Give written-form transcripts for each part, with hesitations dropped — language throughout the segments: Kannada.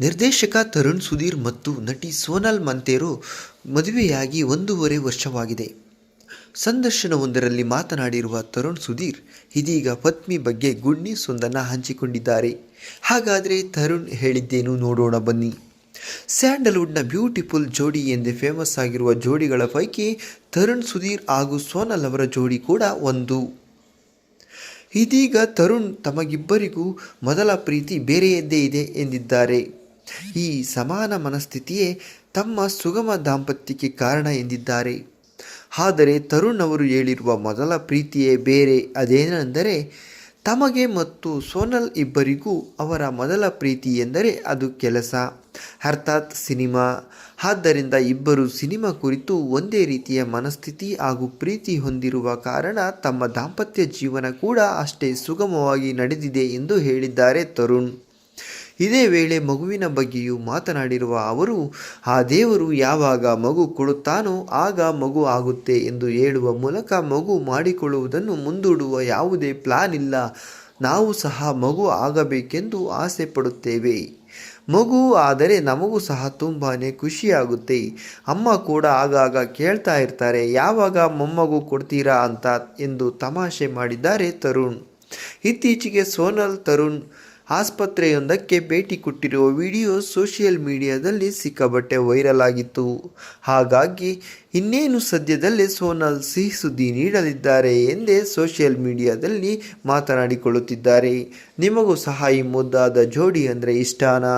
ನಿರ್ದೇಶಕ ತರುಣ್ ಸುಧೀರ್ ಮತ್ತು ನಟಿ ಸೋನಾಲ್ ಮಂತೇರೋ ಮದುವೆಯಾಗಿ 1.5 ವರ್ಷವಾಗಿದೆ. ಸಂದರ್ಶನವೊಂದರಲ್ಲಿ ಮಾತನಾಡಿರುವ ತರುಣ್ ಸುಧೀರ್ ಇದೀಗ ಪತ್ನಿ ಬಗ್ಗೆ ಗುಡ್ ನ್ಯೂಸ್ ಒಂದನ್ನು ಹಂಚಿಕೊಂಡಿದ್ದಾರೆ. ಹಾಗಾದರೆ ತರುಣ್ ಹೇಳಿದ್ದೇನು ನೋಡೋಣ ಬನ್ನಿ. ಸ್ಯಾಂಡಲ್ವುಡ್ನ ಬ್ಯೂಟಿಫುಲ್ ಜೋಡಿ ಎಂದೇ ಫೇಮಸ್ ಆಗಿರುವ ಜೋಡಿಗಳ ಪೈಕಿ ತರುಣ್ ಸುಧೀರ್ ಹಾಗೂ ಸೋನಾಲ್ ಅವರ ಜೋಡಿ ಕೂಡ ಒಂದು. ಇದೀಗ ತರುಣ್ ತಮಗಿಬ್ಬರಿಗೂ ಮೊದಲ ಪ್ರೀತಿ ಬೇರೆಯದ್ದೇ ಇದೆ ಎಂದಿದ್ದಾರೆ. ಈ ಸಮಾನ ಮನಸ್ಥಿತಿಯೇ ತಮ್ಮ ಸುಗಮ ದಾಂಪತ್ಯಕ್ಕೆ ಕಾರಣ ಎಂದಿದ್ದಾರೆ. ಆದರೆ ತರುಣ್ ಅವರು ಹೇಳಿರುವ ಮೊದಲ ಪ್ರೀತಿಯೇ ಬೇರೆ. ಅದೇನೆಂದರೆ ತಮಗೆ ಮತ್ತು ಸೋನಾಲ್ ಇಬ್ಬರಿಗೂ ಅವರ ಮೊದಲ ಪ್ರೀತಿ ಎಂದರೆ ಅದು ಕೆಲಸ, ಅರ್ಥಾತ್ ಸಿನಿಮಾ. ಆದ್ದರಿಂದ ಇಬ್ಬರು ಸಿನಿಮಾ ಕುರಿತು ಒಂದೇ ರೀತಿಯ ಮನಸ್ಥಿತಿ ಹಾಗೂ ಪ್ರೀತಿ ಹೊಂದಿರುವ ಕಾರಣ ತಮ್ಮ ದಾಂಪತ್ಯ ಜೀವನ ಕೂಡ ಅಷ್ಟೇ ಸುಗಮವಾಗಿ ನಡೆದಿದೆ ಎಂದು ಹೇಳಿದ್ದಾರೆ ತರುಣ್. ಇದೇ ವೇಳೆ ಮಗುವಿನ ಬಗ್ಗೆಯೂ ಮಾತನಾಡಿರುವ ಅವರು, ಆ ದೇವರು ಯಾವಾಗ ಮಗು ಕೊಡುತ್ತಾನೋ ಆಗ ಮಗು ಆಗುತ್ತೆ ಎಂದು ಹೇಳುವ ಮೂಲಕ ಮಗು ಮಾಡಿಕೊಳ್ಳುವುದನ್ನು ಮುಂದೂಡುವ ಯಾವುದೇ ಪ್ಲಾನ್ ಇಲ್ಲ. ನಾವು ಸಹ ಮಗು ಆಗಬೇಕೆಂದು ಆಸೆ ಪಡುತ್ತೇವೆ. ಮಗು ಆದರೆ ನಮಗೂ ಸಹ ತುಂಬಾ ಖುಷಿಯಾಗುತ್ತೆ. ಅಮ್ಮ ಕೂಡ ಆಗಾಗ ಕೇಳ್ತಾ ಇರ್ತಾರೆ, ಯಾವಾಗ ಮೊಮ್ಮಗು ಕೊಡ್ತೀರಾ ಅಂತ ಎಂದು ತಮಾಷೆ ಮಾಡಿದ್ದಾರೆ ತರುಣ್. ಇತ್ತೀಚೆಗೆ ಸೋನಾಲ್ ತರುಣ್ ಆಸ್ಪತ್ರೆಯೊಂದಕ್ಕೆ ಭೇಟಿ ಕೊಟ್ಟಿರುವ ವಿಡಿಯೋ ಸೋಷಿಯಲ್ ಮೀಡಿಯಾದಲ್ಲಿ ಸಿಕ್ಕಾಪಟ್ಟೆ ವೈರಲ್ ಆಗಿತ್ತು. ಹಾಗಾಗಿ ಇನ್ನೇನು ಸದ್ಯದಲ್ಲೇ ಸೋನಾಲ್ ಸಿಹಿ ಸುದ್ದಿ ನೀಡಲಿದ್ದಾರೆ ಎಂದೇ ಸೋಷಿಯಲ್ ಮೀಡಿಯಾದಲ್ಲಿ ಮಾತನಾಡಿಕೊಳ್ಳುತ್ತಿದ್ದಾರೆ. ನಿಮಗೂ ಸಹ ಈ ಮುದ್ದಾದ ಜೋಡಿ ಅಂದರೆ ಇಷ್ಟನಾ?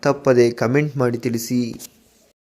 ತಪ್ಪದೆ ಕಮೆಂಟ್ ಮಾಡಿ ತಿಳಿಸಿ.